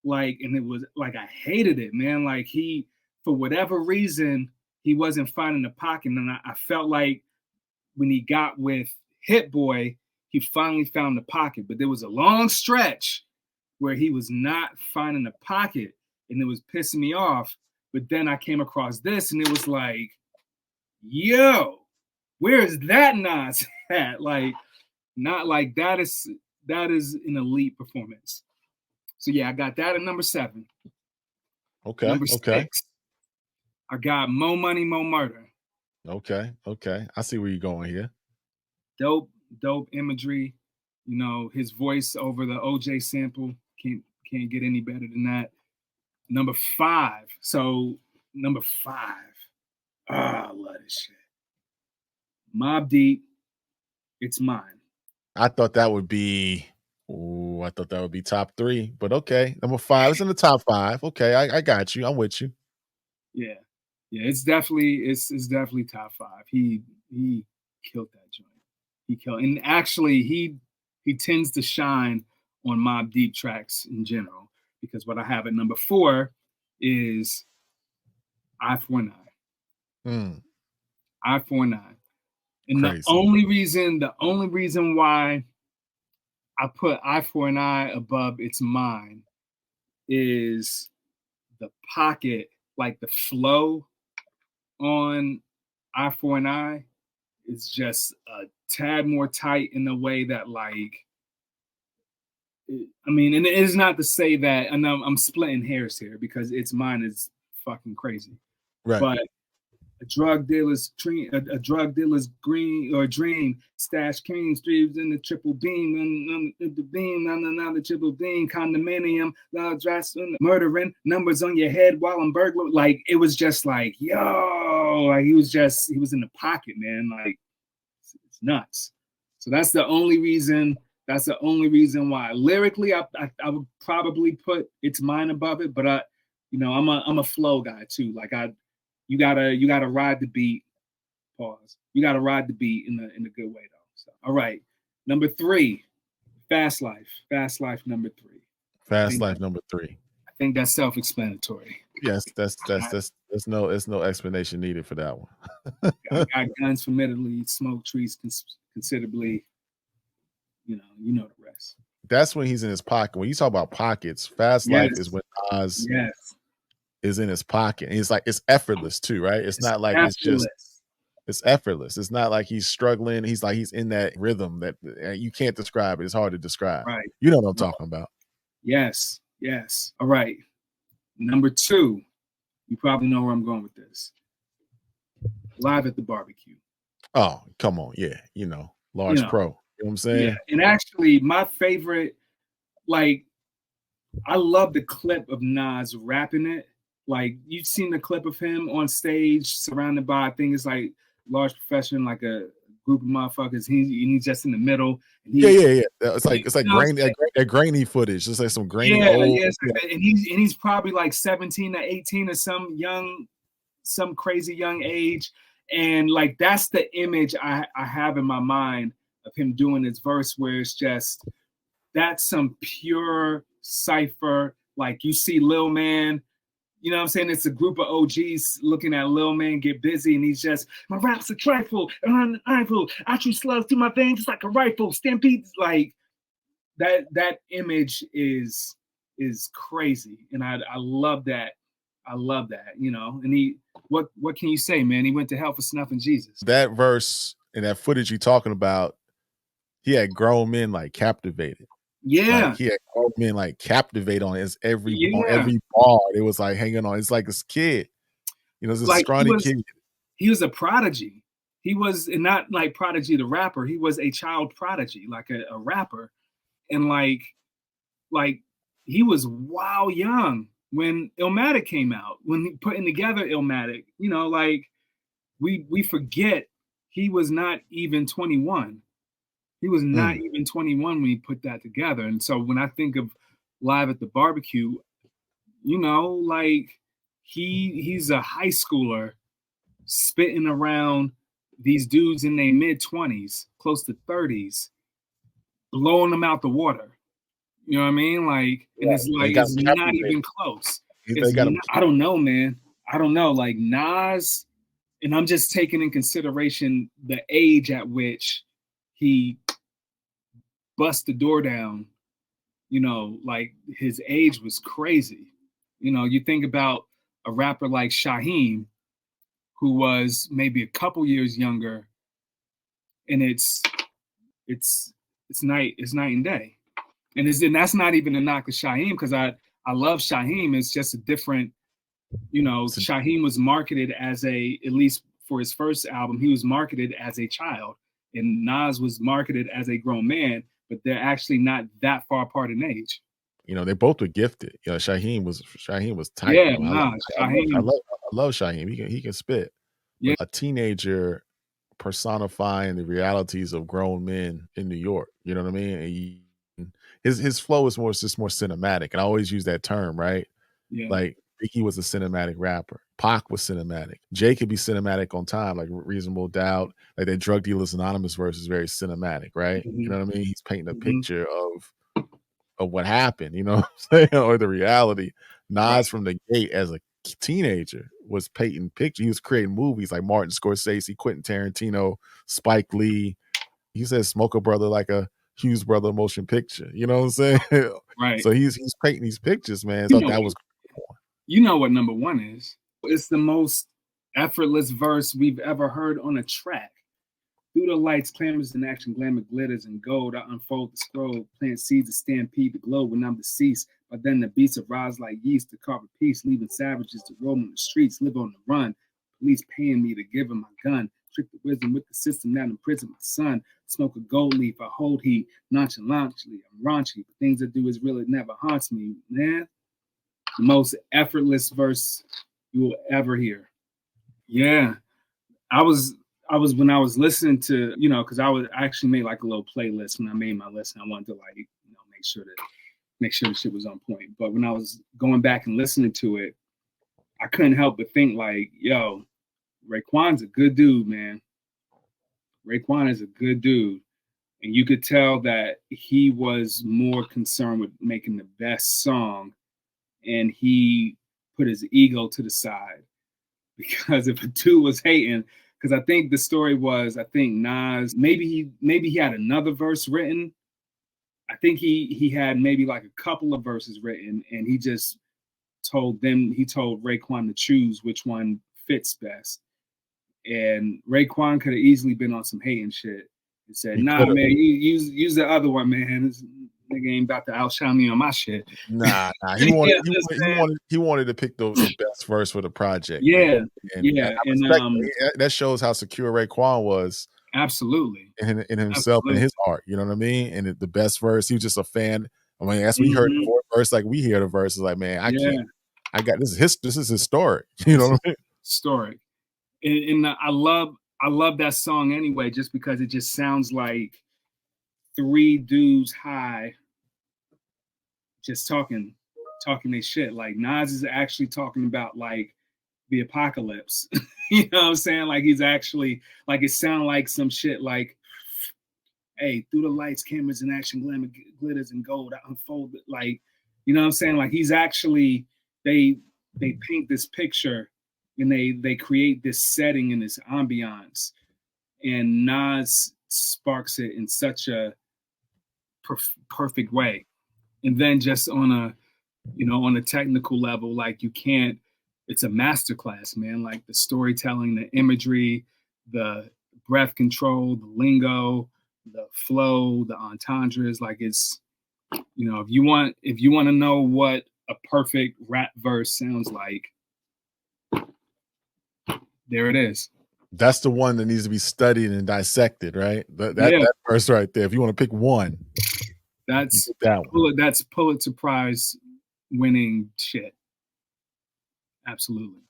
like, and it was like I hated it, man. Like he, for whatever reason, he wasn't finding the pocket, and I felt like when he got with Hit Boy, he finally found the pocket, but there was a long stretch where he was not finding the pocket, and it was pissing me off. But then I came across this, and it was like, yo, where is that Nas at? Like, not like that is an elite performance. So yeah, I got that at number 7. Okay, Number okay, 6, I got Mo Money, Mo Murder. okay, okay. I see where you're going here. Dope, dope imagery. You know, his voice over the OJ sample can't get any better than that. Number 5. So number 5. I love this shit. Mobb Deep, It's Mine. I thought that would be I thought that would be top 3, but okay. Number 5 is in the top 5. Okay, I got you. I'm with you. Yeah. Yeah, it's definitely top 5. He killed that joint. He killed, and actually he tends to shine on Mobb Deep tracks in general, because what I have at number 4 is I-49. Mm, I-49. And crazy. the only reason why I put I-4-I above It's Mine is the pocket, like the flow on I-4-I is just a tad more tight in the way that, like, I mean, and it is not to say that, and I'm splitting hairs here because It's Mine is fucking crazy, Right. but a drug dealer's dream, a drug dealer's green or dream, stash cane streams in the triple beam, and the beam, the triple beam, condominium, murdering numbers on your head while I'm burglar. Like, it was just like, yo, like he was in the pocket, man. Like, it's nuts. So that's the only reason. That's the only reason why. Lyrically, I would probably put It's Mine above it, but I'm a flow guy too. Like you gotta ride the beat. Pause. You gotta ride the beat in a good way though. So, all right, number 3, Fast Life. Fast Life number 3. Fast Life number 3. I think that's self-explanatory. Yes, there's no explanation needed for that one. I got guns from Italy, smoke trees considerably. You know the rest. That's when he's in his pocket. When you talk about pockets, Fast Life is when Nas is in his pocket. And it's effortless too, right? It's not like it's effortless. It's not like he's struggling. He's in that rhythm that you can't describe it. It's hard to describe. Right. You know what I'm talking about. Yes. All right. Number 2, you probably know where I'm going with this. Live at the Barbecue. Oh, come on. Yeah. Large Pro. You know what I'm saying? Yeah. And actually, my favorite, like, I love the clip of Nas rapping it. Like, you've seen the clip of him on stage surrounded by, I think it's like Large Profession, like a group of motherfuckers. He's just in the middle. And yeah. It's like grainy, that grainy footage. Just like some grainy old. Yeah. And he's probably like 17 to 18 or some crazy young age. And like, that's the image I have in my mind of him doing his verse, where it's just, that's some pure cypher. Like, you see Lil Man, you know what I'm saying? It's a group of OGs looking at Lil Man get busy, and he's just, my rap's a trifle, and I shoot slugs through my veins just like a rifle. Stampede, like that image is crazy, and I love that. I love that, And what can you say, man? He went to hell for snuffing Jesus. That verse and that footage you're talking about, he had grown men like captivated. Yeah. Like, he had grown men like captivate on his on every bar. It was like hanging on. It's like this kid, this like scrawny kid. He was a prodigy. He was not like Prodigy the rapper. He was a child prodigy, like a rapper. And like he was wild young when Illmatic came out, when he putting together Illmatic, like we forget he was not even 21. He was not even 21 when he put that together. And so when I think of Live at the Barbecue, you know, like he's a high schooler spitting around these dudes in their mid-20s, close to 30s, blowing them out the water. You know what I mean? Like, and it's like it's not even close. I don't know, man. I don't know. Like Nas, and I'm just taking in consideration the age at which he bust the door down. You know, like his age was crazy. You know, you think about a rapper like Shaheem, who was maybe a couple years younger, and it's night and day. And that's not even a knock to Shaheem, because I love Shaheem. It's just a different, you know, Shaheem was marketed as at least for his first album, he was marketed as a child, and Nas was marketed as a grown man, but they're actually not that far apart in age. You know, they both were gifted. You know, Shaheem was tight. Yeah, I love Shaheem. He can spit. Yeah. A teenager personifying the realities of grown men in New York. You know what I mean? And his flow is more cinematic, and I always use that term, right? Yeah. Like Biggie was a cinematic rapper. Pac was cinematic. Jay could be cinematic on time, like Reasonable Doubt. Like that Drug Dealers Anonymous verse is very cinematic, right? You know what I mean? He's painting a picture of what happened, you know what I'm saying? Or the reality. Nas from the gate as a teenager was painting pictures. He was creating movies like Martin Scorsese, Quentin Tarantino, Spike Lee. He said Smoke a Brother like a Hughes Brother motion picture. You know what I'm saying? Right. So he's painting these pictures, man. So that was cool. You know what number one is. It's the most effortless verse we've ever heard on a track. Through the lights, clamors in action, glamour, glitters, and gold, I unfold the scroll, plant seeds to stampede the globe when I'm deceased. But then the beats arise like yeast to carve a peace, leaving savages to roam in the streets, live on the run. Police paying me to give them my gun. Trick the wisdom with the system that imprison my son. Smoke a gold leaf, I hold heat, nonchalantly. I'm raunchy, but things I do is really never haunts me, man. The most effortless verse you will ever hear. Yeah. I was when I was listening to, you know, because I actually made like a little playlist when I made my list, and I wanted to, like, you know, make sure the shit was on point. But when I was going back and listening to it, I couldn't help but think like, yo, Raekwon's a good dude, man. Raekwon is a good dude. And you could tell that he was more concerned with making the best song, and he put his ego to the side. Because if a dude was hating, because I think the story was, I think Nas, maybe he had another verse written. I think he had maybe like a couple of verses written, and he just told Raekwon to choose which one fits best. And Raekwon could have easily been on some hating shit and said, "Nah, man, you use the other one, man. This nigga ain't about to outshine me on my shit." Nah. He wanted to pick the best verse for the project. Yeah, and that shows how secure Raekwon was. Absolutely. In himself and his art, you know what I mean? And the best verse, he was just a fan. I mean, as we heard the verse, like we hear the verse, is like, man, I got this is historic. You know what I mean? Historic. And I love that song anyway, just because it just sounds like three dudes high just talking their shit. Like Nas is actually talking about like the apocalypse. You know what I'm saying? Like he's actually, like, it sounds like some shit like, hey, through the lights, cameras, and action, glamour, glitters, and gold, I unfold it. Like, you know what I'm saying? Like he's actually, they paint this picture, and they create this setting and this ambiance, and Nas sparks it in such a perfect way. And then just on a technical level, like it's a masterclass, man. Like the storytelling, the imagery, the breath control, the lingo, the flow, the entendres. Like it's, you know, if you want to know what a perfect rap verse sounds like, there it is. That's the one that needs to be studied and dissected, right? That verse right there. If you want to pick one, that's Pulitzer Prize winning shit. Absolutely.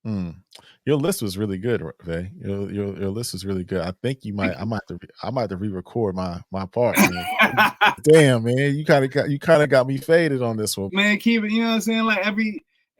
Mm. Your list was really good, Vay. Your list was really good. I think Thank I might have to re-record my part, man. you. Damn, man, you kind of got me faded on this one. Man, keep it, you know what I'm saying? Like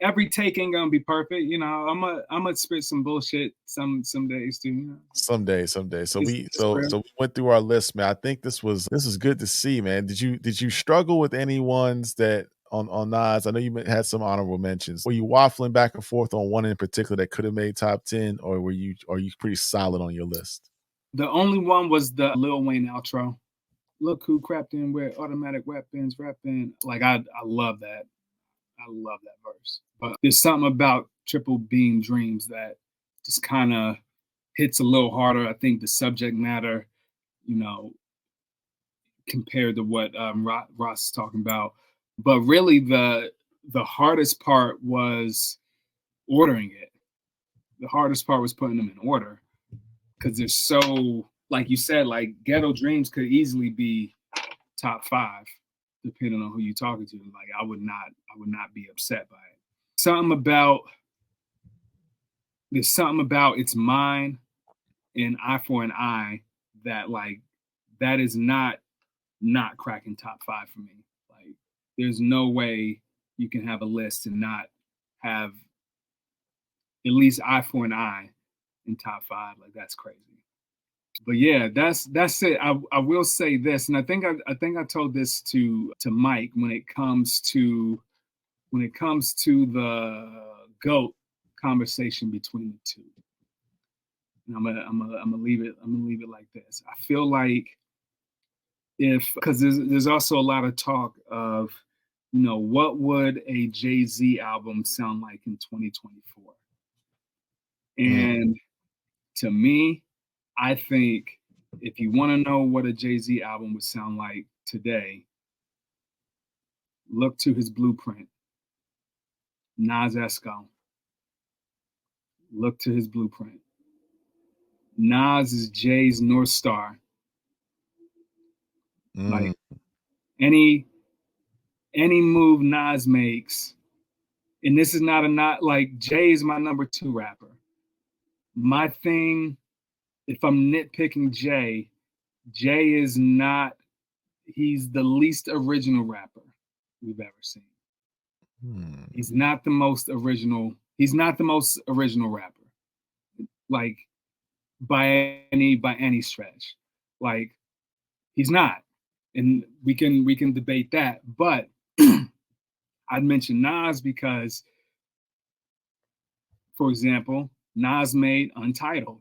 every take ain't gonna be perfect. You know, I'm gonna spit some bullshit some days too, you know. Someday. So It's real. we went through our list, man. I think this is good to see, man. Did you struggle with any ones that on Nas? I know you had some honorable mentions. Were you waffling back and forth on one in particular that could have made top 10, or are you pretty solid on your list? The only one was the Lil Wayne outro. Look who crept in with automatic weapons, rapping. Like I love that. I love that verse. But there's something about Triple Beam Dreams that just kind of hits a little harder. I think the subject matter, you know, compared to what Ross is talking about. But really, the hardest part was ordering it. The hardest part was putting them in order because they're so, like you said, like Ghetto Dreams could easily be top 5, depending on who you're talking to. Like I would not be upset by it. Something about There's something about It's Mine and Eye for an Eye that like that is not cracking top 5 for me. Like there's no way you can have a list and not have at least Eye for an Eye in top 5. Like that's crazy. But yeah, that's it. I will say this, and I think I told this to Mike when it comes to the GOAT conversation between the two. And I'm gonna leave it like this. I feel like because there's also a lot of talk of, you know, what would a Jay-Z album sound like in 2024? Mm. And to me, I think if you want to know what a Jay-Z album would sound like today, look to his blueprint. Nas Esco. Look to his blueprint. Nas is Jay's North Star. Mm. Like any move Nas makes, and this is not like Jay is my number 2 rapper. My thing, if I'm nitpicking Jay is not, he's the least original rapper we've ever seen. Mm. He's not the most original. He's not the most original rapper, like by any stretch. Like he's not, and we can debate that. But I'd mention Nas because, for example, Nas made Untitled,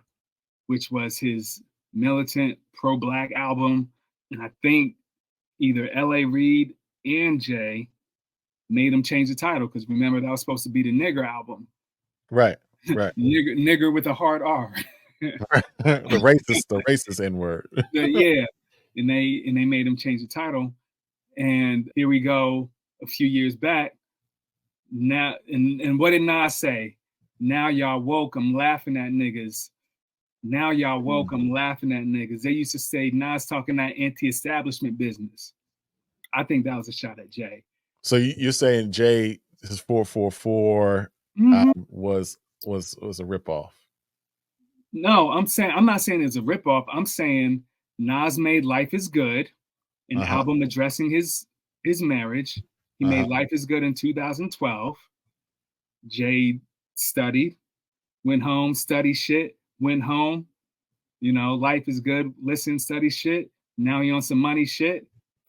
which was his militant pro-black album, and I think either L.A. Reid and Jay made him change the title because remember that was supposed to be the nigger album. Right. Right. Nigger with a hard R. The racist N word. Yeah, and they made him change the title. And here we go a few years back. Now and what did Nas say? Now y'all woke, I'm laughing at niggas. Now y'all woke, I'm laughing at niggas. They used to say Nas talking that anti-establishment business. I think that was a shot at Jay. So you're saying Jay his 444 was a ripoff? No, I'm not saying it's a ripoff. I'm saying Nas made Life Is Good, an album addressing his marriage. He made Life Is Good in 2012. Jay studied, went home, studied shit, went home. You know, Life Is Good, listen, study shit. Now he on some money shit.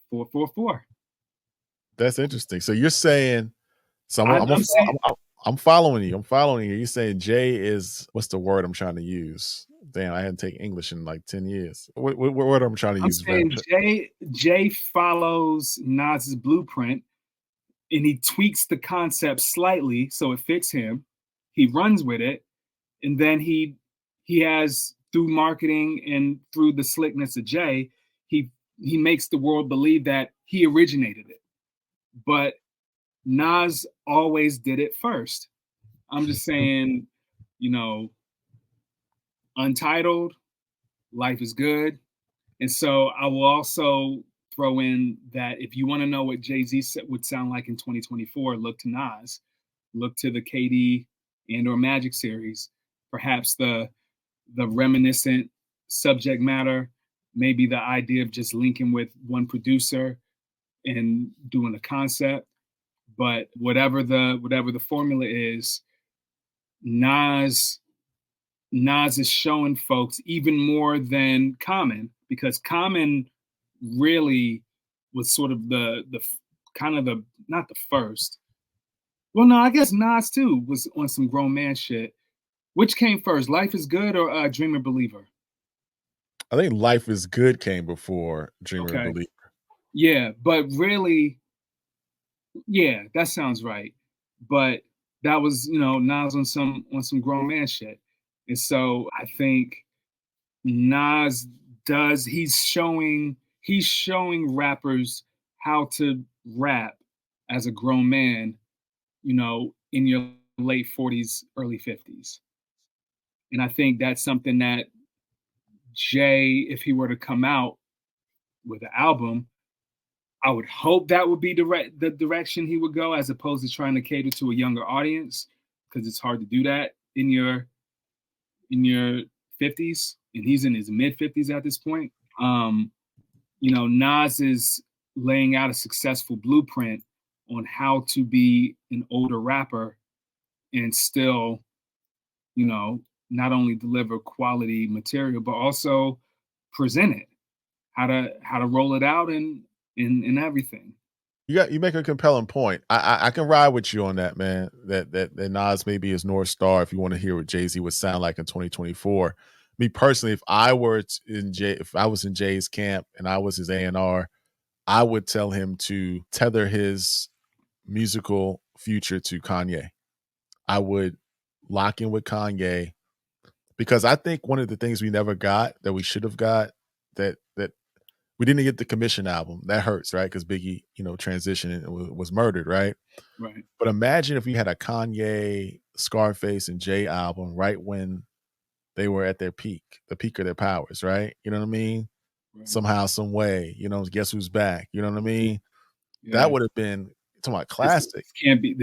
444. That's interesting. So you're saying, so I'm saying I'm following you. I'm following you. You're saying Jay is, what's the word I'm trying to use? Damn, I hadn't taken English in like 10 years. What word I'm trying to I'm use? saying Jay follows Nas's blueprint and he tweaks the concept slightly so it fits him. He runs with it, and then he has, through marketing and through the slickness of Jay, he makes the world believe that he originated it. But Nas always did it first. I'm just saying, you know, Untitled, Life Is Good. And so I will also throw in that if you want to know what Jay-Z would sound like in 2024, look to Nas. Look to the KD and or Magic series. Perhaps the reminiscent subject matter, maybe the idea of just linking with one producer and doing a concept. But whatever the formula is, Nas Nas is showing folks even more than Common, because Common really was sort of the kind of the not the first. Well, no, I guess Nas too was on some grown man shit. Which came first, Life is Good or Dreamer Believer? I think Life is Good came before Dreamer Okay, Believer. yeah, but really, yeah, that sounds right. But that was, Nas on some grown man shit, and so I think Nas he's showing rappers how to rap as a grown man, in your late 40s, early 50s. And I think that's something that Jay, if he were to come out with an album, I would hope that would be the direction he would go, as opposed to trying to cater to a younger audience, because it's hard to do that in your 50s, and he's in his mid 50s at this point. Um, Nas is laying out a successful blueprint on how to be an older rapper and still, not only deliver quality material, but also present it, how to roll it out and everything. You make a compelling point. I can ride with you on that, man. That Nas may be his North Star if you want to hear what Jay-Z would sound like in 2024. Me personally, if I was in Jay's camp and I was his A&R, I would tell him to tether his musical future to Kanye. I would lock in with Kanye, because I think one of the things we never got that we should have got, that we didn't get the Commission album. That hurts, right? Because Biggie, transitioned and was murdered, right? Right. But imagine if we had a Kanye, Scarface, and Jay album right when they were at their peak, the peak of their powers, right? You know what I mean? Right. Somehow, some way, Guess Who's Back? You know what I mean? Yeah. That would have been, talking about This classic.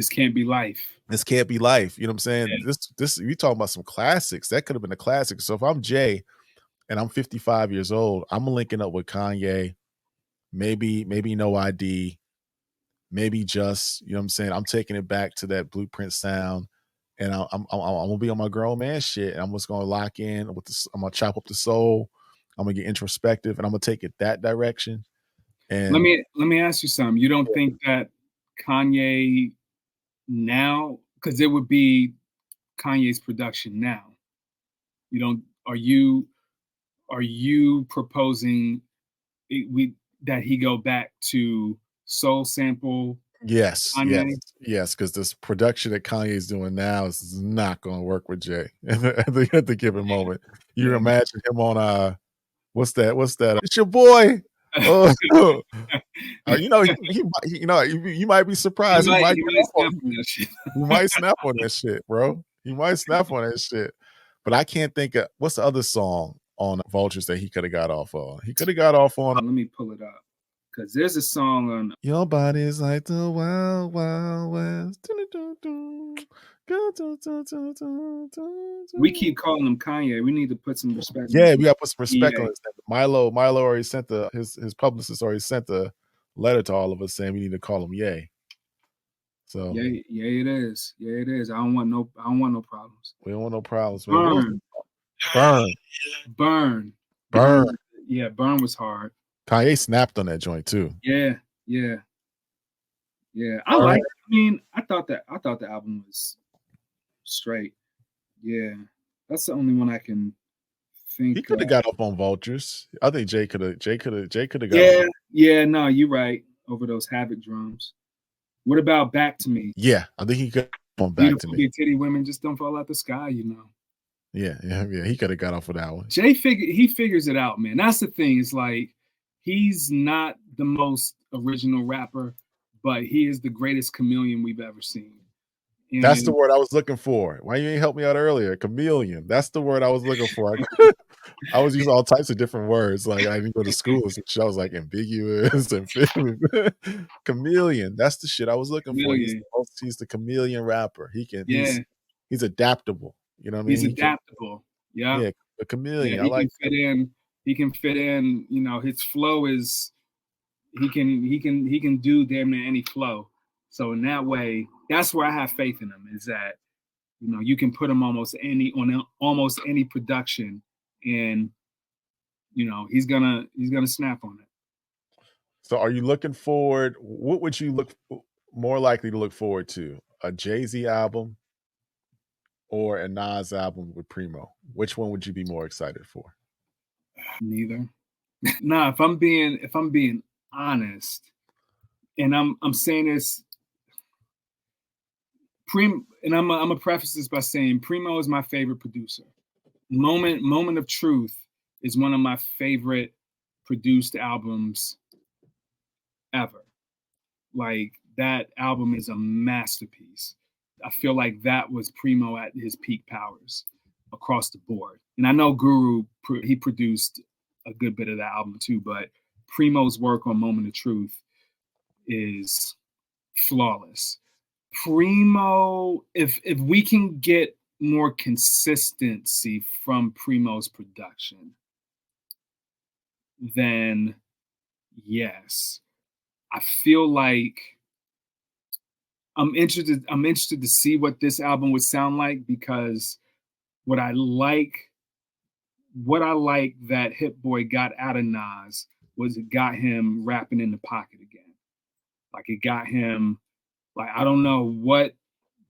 can't be life. This can't be life. You know what I'm saying? Yeah. This we talking about some classics. That could have been a classic. So if I'm Jay and I'm 55 years old, I'm linking up with Kanye, maybe No ID, maybe Just, you know what I'm saying? I'm taking it back to that Blueprint sound, and I'm gonna be on my grown man shit, and I'm just gonna lock in with this. I'm gonna chop up the soul. I'm gonna get introspective, and I'm gonna take it that direction. Let And me ask you something. You don't think that Kanye now, because it would be Kanye's production now. You don't are you proposing that he go back to soul sample yes, Kanye? because this production that Kanye's doing now is not gonna work with Jay at the given moment. You Yeah. imagine him on what's that? What's that? It's your boy. Oh, you might be He surprised. He might might he get might off on snap on that shit. He might snap on that shit, bro. He might snap on that shit. But I can't think of what's the other song on Vultures that he could have got off on. He could have got off on Let me pull it up, because there's a song on. Your Body's Like the Wild Wild West. We keep calling him Kanye. We need to put some respect on Yeah, his we gotta put some respect on EA. his name. Milo already sent his publicist already sent a letter to all of us saying we need to call him Ye. So Yeah, yeah, it is. Yeah, it is. I don't want no problems. we don't want no problems, man. What was Burn, Burn? burn, Burn. burn. Yeah, burn was hard. Kanye snapped on that joint too. Yeah, yeah, yeah. Burn. I thought the album was straight. Yeah, that's the only one I can He think could of. have got up on Vultures. I think Jay could have got Yeah, up. yeah. No, you're right. Over those Havoc drums. What about Back to Me? Yeah, I think he could have on Back to Beautiful Me. big titty women just don't fall out the sky, Yeah. He could have got off with that one. Jay figures it out, man. That's the thing. It's like he's not the most original rapper, but he is the greatest chameleon we've ever seen. That's the And word I was looking for. Why you ain't help me out earlier? Chameleon. That's the word I was looking for. I was using all types of different words. Like I didn't go to school. I was like ambiguous and chameleon. That's the shit I was looking for. chameleon, He's the chameleon rapper. yeah, he's adaptable. You know what I mean? He's adaptable. Yeah. Yeah, a Yeah, chameleon. I he like can fit in. He can fit in. You know, his flow is he can do damn near any flow. So in that way, that's where I have faith in him. Is that you can put him almost any production, and he's gonna snap on it. So are you looking forward? What would you look more likely to look forward to? A Jay-Z album or a Nas album with Primo? Which one would you be more excited for? Neither. Nah, if I'm being honest, and I'm saying this, and I'm gonna preface this by saying Primo is my favorite producer. Moment of Truth is one of my favorite produced albums ever. Like that album is a masterpiece. I feel like that was Primo at his peak powers across the board. And I know Guru he produced a good bit of that album too, but Primo's work on Moment of Truth is flawless. Primo, if we can get more consistency from Primo's production, then yes. I feel like I'm interested to see what this album would sound like, because what I like that Hit Boy got out of Nas was it got him rapping in the pocket again. Like it got him, like, I don't know what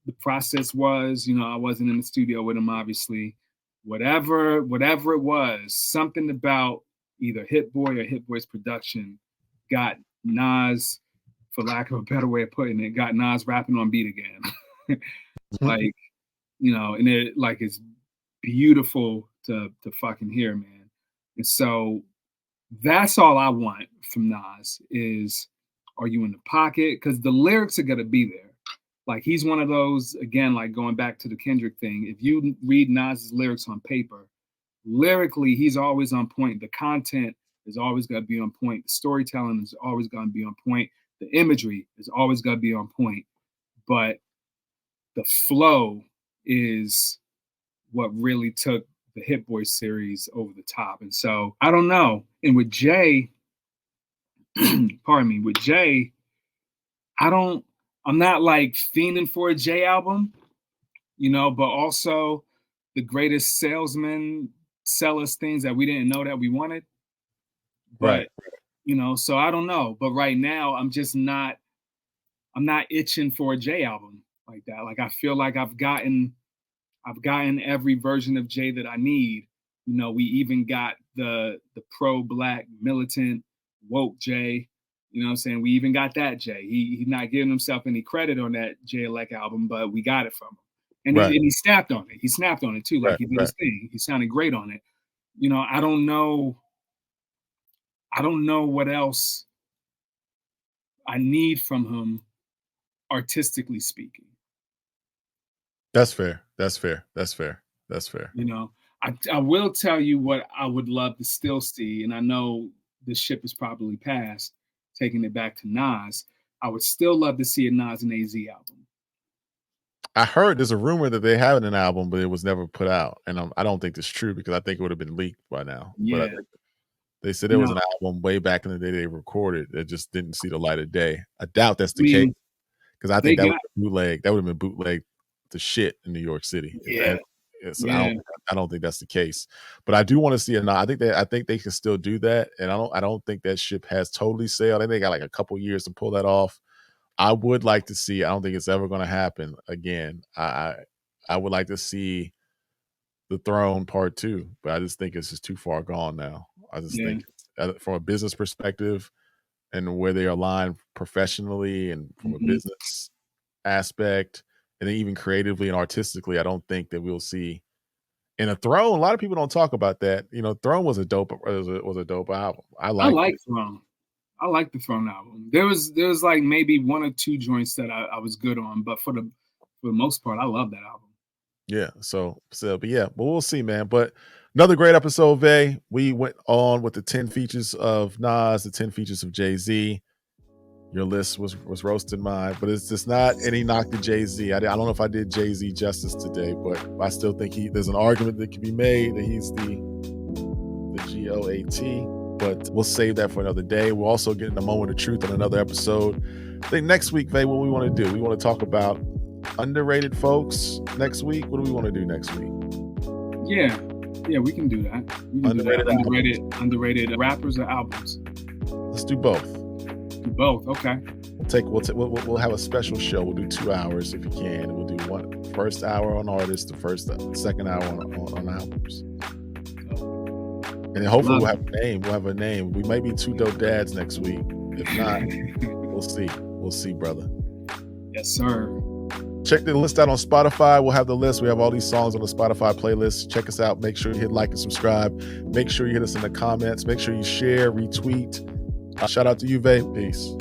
the process was. I wasn't in the studio with him, obviously. Whatever it was, something about either Hit Boy or Hit Boy's production got Nas, for lack of a better way of putting it, got Nas rapping on beat again. Like, and it like it's beautiful to fucking hear, man. And so that's all I want from Nas is, are you in the pocket? Because the lyrics are gonna be there. Like he's one of those, again, like going back to the Kendrick thing. If you read Nas's lyrics on paper, lyrically he's always on point. The content is always gonna be on point. The storytelling is always gonna be on point. The imagery is always gonna be on point. But the flow is what really took the Hit Boy series over the top. And so I don't know. And with Jay, pardon me, with Jay, I'm not like fiending for a Jay album, but also the greatest salesman sell us things that we didn't know that we wanted. But Right. so I don't know. But right now I'm not itching for a Jay album like that. Like I feel like I've gotten every version of Jay that I need. We even got the pro-black militant woke Jay. You know what I'm saying? We even got that Jay. He's not giving himself any credit on that Jay Elect album, but we got it from him. And Right. he snapped on it. He snapped on it too. Like Right. he did his thing. He sounded great on it. I don't know. I don't know what else I need from him, artistically speaking. That's fair. That's fair. That's fair. That's fair. I will tell you what I would love to still see, and I know the ship is probably past, taking it back to Nas. I would still love to see a Nas and AZ album. I heard there's a rumor that they have an album, but it was never put out, and I don't think that's true because I think it would have been leaked by now. But I Yeah. think they said there was an album way back in the day they recorded that just didn't see the light of day. I doubt that's the case because I think that would have bootleg. That would have been bootleg the shit in New York City. Yeah. So I don't think that's the case. But I do want to see it. I think they can still do that, and I don't think that ship has totally sailed. I think they got like a couple years to pull that off. I would like to see. I don't think it's ever going to happen again. I would like to see the Throne Part 2, but I just think it's just too far gone now. I just think from a business perspective and where they align professionally and from a business aspect, and then even creatively and artistically, I don't think that we'll see in a Throne. A lot of people don't talk about that. Throne was a dope album. I like Throne. I like the Throne album. There was like maybe one or two joints that I was good on, but for the most part, I love that album. Yeah. But we'll see, man. But another great episode, Vay. We went on with the 10 features of Nas, the 10 features of Jay-Z. Your list was roasting mine, but it's just not any knock to Jay-Z. I don't know if I did Jay-Z justice today, but I still think there's an argument that can be made that he's the GOAT, but we'll save that for another day. We'll also get in a moment of truth on another episode. I think next week, Vay, what we want to do, we want to talk about underrated folks next week. What do we want to do next week? Yeah, we can do that. Underrated rappers or albums. Let's do both. Both, okay. We'll have a special show. We'll do 2 hours if you can. We'll do first hour on artists, second hour on albums. And then hopefully we'll have a name. We'll have a name. We might be 2 dope dads next week. If not, we'll see. We'll see, brother. Yes, sir. Check the list out on Spotify. We'll have the list. We have all these songs on the Spotify playlist. Check us out. Make sure you hit like and subscribe. Make sure you hit us in the comments. Make sure you share, retweet. Shout out to you, Vay. Peace.